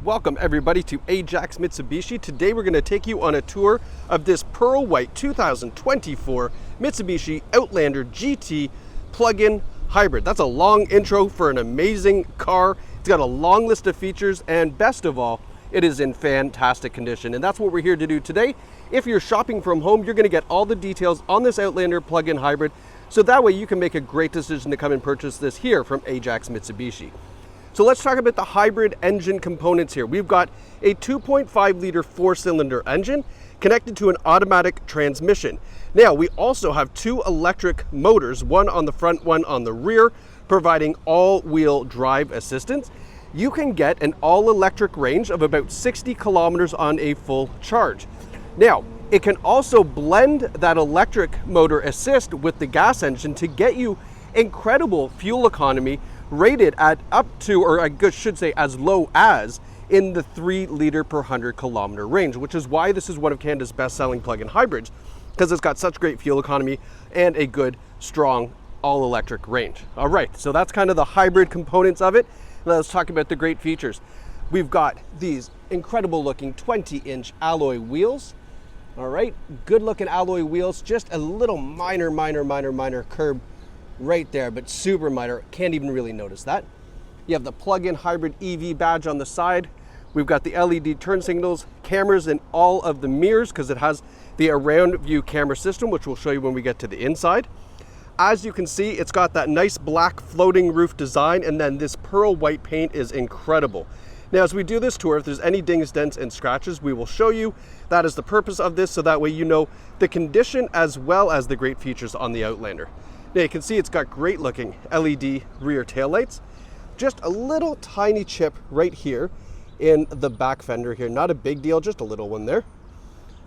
Welcome everybody to Ajax Mitsubishi. Today we're going to take you on a tour of this pearl white 2024 Mitsubishi Outlander GT plug-in hybrid. That's a long intro for an amazing car. It's got a long list of features, and best of all, it is in fantastic condition. And that's what we're here to do today. If you're shopping from home, you're going to get all the details on this Outlander plug-in hybrid, so that way you can make a great decision to come and purchase this here from Ajax Mitsubishi. So let's talk about the hybrid engine components here. We've got a 2.5 liter 4-cylinder engine connected to an automatic transmission. Now, we also have two electric motors, one on the front, one on the rear, providing all-wheel drive assistance. You can get an all-electric range of about 60 kilometers on a full charge. Now, it can also blend that electric motor assist with the gas engine to get you incredible fuel economy, rated at up to, or I should say as low as, in the 3 liter per 100 kilometer range, which is why this is one of Canada's best-selling plug-in hybrids, because it's got such great fuel economy and a good, strong, all-electric range. All right, so that's kind of the hybrid components of it. Now let's talk about the great features. We've got these incredible-looking 20-inch alloy wheels. All right, good-looking alloy wheels, just a little minor curb right there, but super minor, can't even really notice that. You have the plug-in hybrid EV badge on the side. We've got the LED turn signals, cameras in all of the mirrors because it has the around view camera system, which we'll show you when we get to the inside. As you can see, it's got that nice black floating roof design, and then this pearl white paint is incredible. Now, as we do this tour, if there's any dings, dents, and scratches, we will show you. That is the purpose of this, so that way you know the condition as well as the great features on the Outlander. Now you can see it's got great looking LED rear taillights. Just a little tiny chip right here in the back fender here. Not a big deal, just a little one there.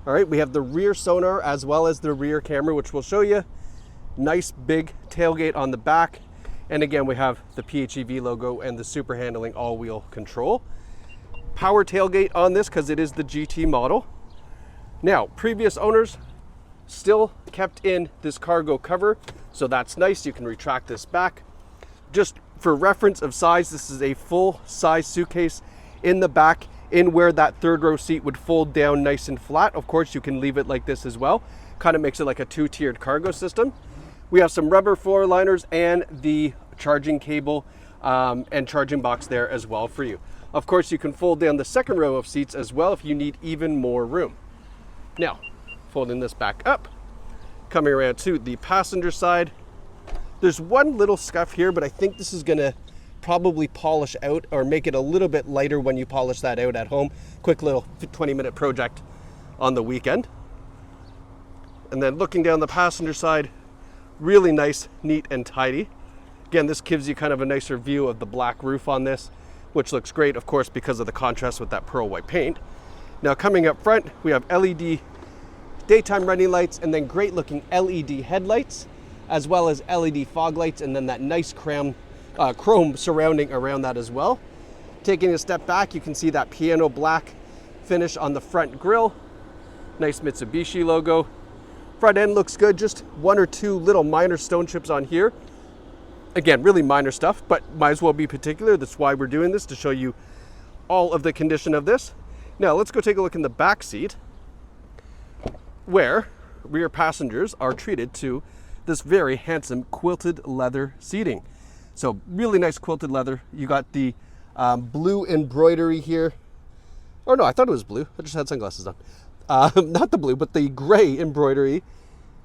All right, we have the rear sonar as well as the rear camera, which we'll show you. Nice big tailgate on the back. And again, we have the PHEV logo and the super handling all-wheel control. Power tailgate on this because it is the GT model. Now, previous owners still kept in this cargo cover, so that's nice. You can retract this back. Just for reference of size, this is a full size suitcase in the back, in where that third row seat would fold down nice and flat. Of course, you can leave it like this as well. Kind of makes it like a 2-tiered cargo system. We have some rubber floor liners and the charging cable and charging box there as well for you. Of course, you can fold down the second row of seats as well if you need even more room. Now, folding this back up, coming around to the passenger side. There's one little scuff here, but I think this is gonna probably polish out or make it a little bit lighter when you polish that out at home. Quick little 20-minute project on the weekend. And then looking down the passenger side, really nice, neat, and tidy. Again, this gives you kind of a nicer view of the black roof on this, which looks great, of course, because of the contrast with that pearl white paint. Now coming up front, we have LED daytime running lights, and then great looking LED headlights, as well as LED fog lights, and then that nice chrome surrounding around that as well. Taking a step back, you can see that piano black finish on the front grille. Nice Mitsubishi logo. Front end looks good, just one or two little minor stone chips on here. Again, really minor stuff, but might as well be particular. That's why we're doing this, to show you all of the condition of this. Now let's go take a look in the back seat, where rear passengers are treated to this very handsome quilted leather seating. So really nice quilted leather. You got the blue embroidery here. Oh no, I thought it was blue. I just had sunglasses on. Not the blue, but the gray embroidery.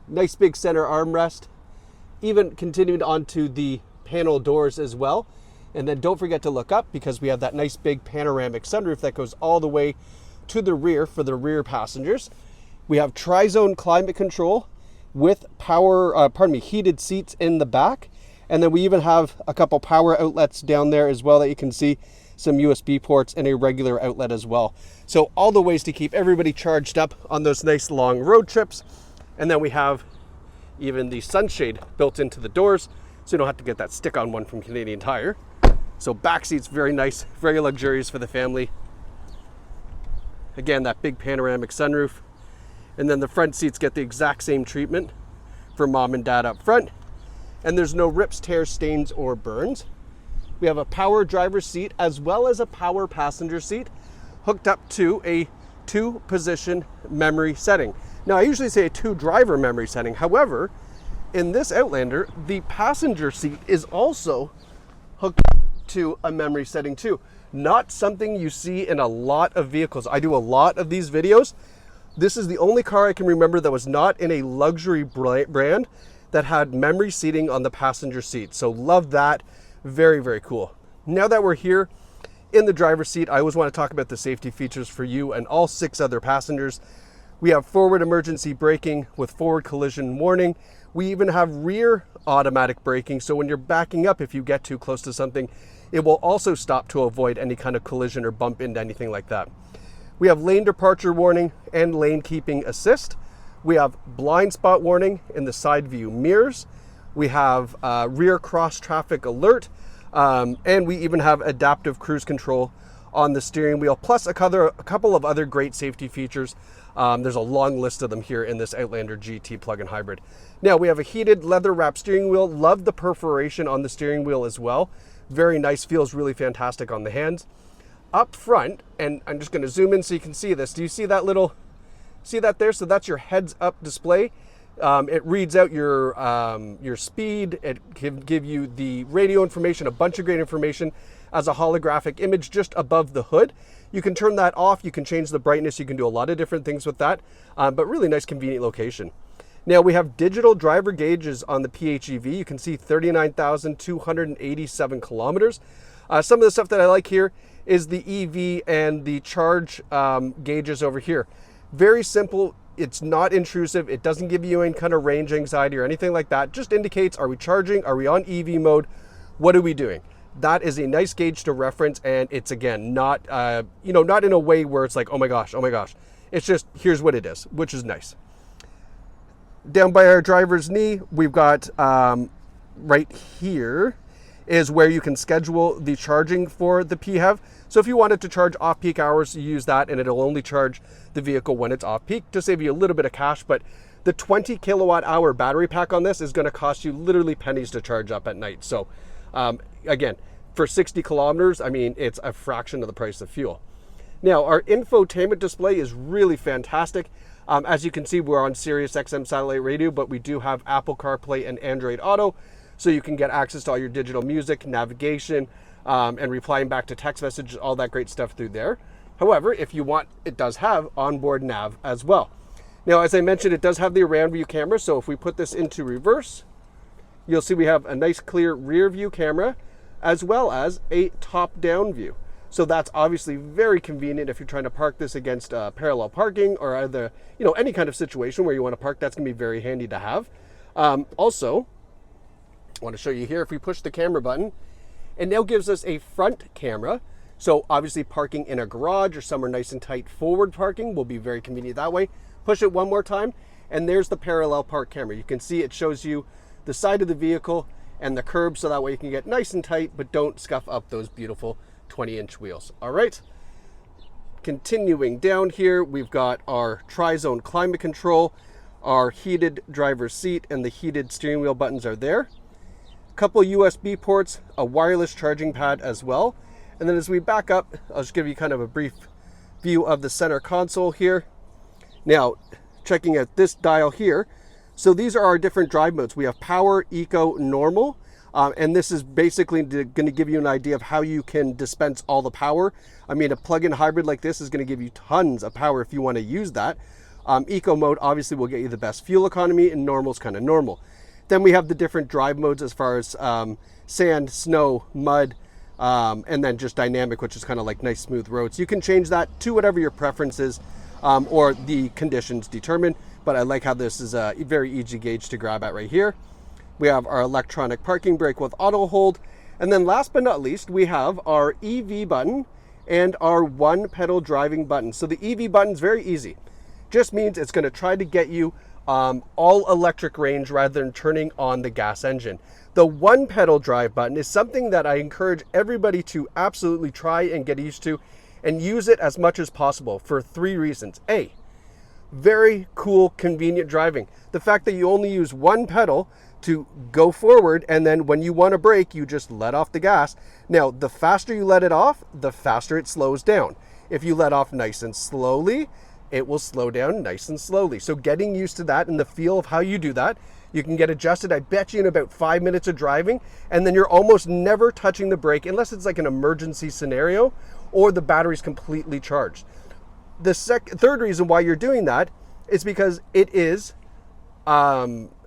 Nice big center armrest. Even continued onto the panel doors as well. And then don't forget to look up, because we have that nice big panoramic sunroof that goes all the way to the rear for the rear passengers. We have tri-zone climate control with heated seats in the back. And then we even have a couple power outlets down there as well that you can see, some USB ports and a regular outlet as well. So all the ways to keep everybody charged up on those nice long road trips. And then we have even the sunshade built into the doors, so you don't have to get that stick-on one from Canadian Tire. So back seats, very nice, very luxurious for the family. Again, that big panoramic sunroof. And then the front seats get the exact same treatment for mom and dad up front. And there's no rips, tears, stains, or burns. We have a power driver's seat as well as a power passenger seat hooked up to a 2-position memory setting. Now, I usually say a 2-driver memory setting. However, in this Outlander, the passenger seat is also hooked up to a memory setting too. Not something you see in a lot of vehicles. I do a lot of these videos. This is the only car I can remember that was not in a luxury brand that had memory seating on the passenger seat. So love that. Very, very cool. Now that we're here in the driver's seat, I always want to talk about the safety features for you and all 6 other passengers. We have forward emergency braking with forward collision warning. We even have rear automatic braking. So when you're backing up, if you get too close to something, it will also stop to avoid any kind of collision or bump into anything like that. We have lane departure warning and lane keeping assist. We have blind spot warning in the side view mirrors. We have rear cross traffic alert. And we even have adaptive cruise control on the steering wheel, plus a couple of other great safety features. There's a long list of them here in this Outlander GT plug-in hybrid. Now, we have a heated leather wrap steering wheel. Love the perforation on the steering wheel as well. Very nice, feels really fantastic on the hands. Up front, and I'm just going to zoom in so you can see this. Do you see that see that there? So that's your heads up display. It reads out your speed. It can give you the radio information, a bunch of great information as a holographic image just above the hood. You can turn that off. You can change the brightness. You can do a lot of different things with that, but really nice, convenient location. Now, we have digital driver gauges on the PHEV. You can see 39,287 kilometers. Some of the stuff that I like here is the EV and the charge gauges over here. Very simple. It's not intrusive. It doesn't give you any kind of range anxiety or anything like that. Just indicates, are we charging? Are we on EV mode? What are we doing? That is a nice gauge to reference, and it's, again, not not in a way where it's like, oh my gosh. It's just, here's what it is, which is nice. Down by our driver's knee, we've got right here is where you can schedule the charging for the PHEV. So if you wanted to charge off-peak hours, you use that, and it'll only charge the vehicle when it's off-peak to save you a little bit of cash. But the 20 kilowatt-hour battery pack on this is going to cost you literally pennies to charge up at night. So again, for 60 kilometers, I mean, it's a fraction of the price of fuel. Now, our infotainment display is really fantastic. As you can see, we're on Sirius XM satellite radio, but we do have Apple CarPlay and Android Auto, so you can get access to all your digital music, navigation, and replying back to text messages, all that great stuff through there. However, if you want, it does have onboard nav as well. Now, as I mentioned, it does have the around view camera, so if we put this into reverse, you'll see we have a nice clear rear view camera, as well as a top-down view. So that's obviously very convenient if you're trying to park this against parallel parking or either, any kind of situation where you want to park. That's going to be very handy to have. Also, I want to show you here, if we push the camera button, it now gives us a front camera. So obviously parking in a garage or somewhere nice and tight, forward parking will be very convenient that way. Push it one more time, and there's the parallel park camera. You can see it shows you the side of the vehicle and the curb, so that way you can get nice and tight, but don't scuff up those beautiful 20-inch wheels. All right. Continuing down here, we've got our tri-zone climate control, our heated driver's seat, and the heated steering wheel buttons are there. A couple USB ports, a wireless charging pad as well. And then as we back up, I'll just give you kind of a brief view of the center console here. Now, checking out this dial here. So these are our different drive modes. We have power, eco, normal. And this is basically going to give you an idea of how you can dispense all the power. I mean, a plug-in hybrid like this is going to give you tons of power if you want to use that. Eco mode obviously will get you the best fuel economy, and normal is kind of normal. Then we have the different drive modes as far as sand, snow, mud, and then just dynamic, which is kind of like nice smooth roads. You can change that to whatever your preference is or the conditions determine. But I like how this is a very easy gauge to grab at right here. We have our electronic parking brake with auto hold. And then last but not least, we have our EV button and our one pedal driving button. So the EV button is very easy. Just means it's going to try to get you all electric range rather than turning on the gas engine. The one pedal drive button is something that I encourage everybody to absolutely try and get used to and use it as much as possible for 3 reasons. A, very cool, convenient driving. The fact that you only use one pedal to go forward, and then when you want to brake, you just let off the gas. Now, the faster you let it off, the faster it slows down. If you let off nice and slowly, it will slow down nice and slowly. So getting used to that and the feel of how you do that, you can get adjusted, I bet you, in about 5 minutes of driving, and then you're almost never touching the brake unless it's like an emergency scenario or the battery's completely charged. The third reason why you're doing that is because it is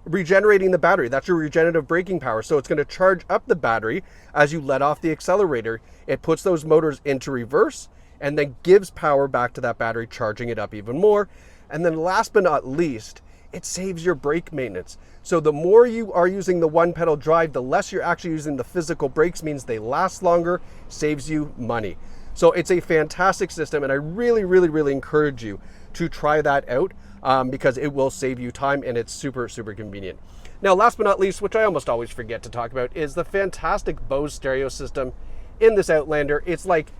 regenerating the battery. That's your regenerative braking power. So it's going to charge up the battery as you let off the accelerator. It puts those motors into reverse and then gives power back to that battery, charging it up even more. And then last but not least, it saves your brake maintenance. So the more you are using the one pedal drive, the less you're actually using the physical brakes, means they last longer, saves you money. So it's a fantastic system, and I really, really, really encourage you to try that out because it will save you time and it's super, super convenient. Now, last but not least, which I almost always forget to talk about, is the fantastic Bose stereo system in this Outlander. It's like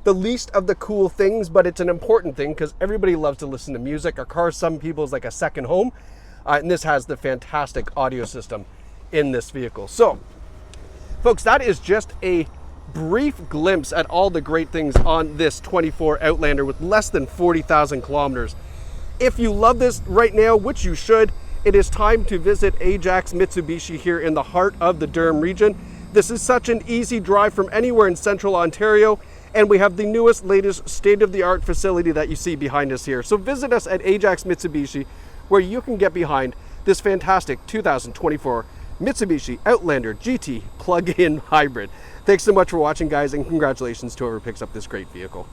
the least of the cool things, but it's an important thing because everybody loves to listen to music. A car, some people, is like a second home. And this has the fantastic audio system in this vehicle. So, folks, that is just a brief glimpse at all the great things on this 24 Outlander with less than 40,000 kilometers. If you love this right now, which you should, it is time to visit Ajax Mitsubishi here in the heart of the Durham region. This is such an easy drive from anywhere in central Ontario, and we have the newest, latest, state-of-the-art facility that you see behind us here. So visit us at Ajax Mitsubishi, where you can get behind this fantastic 2024 Mitsubishi Outlander GT plug-in hybrid. Thanks so much for watching, guys, and congratulations to whoever picks up this great vehicle.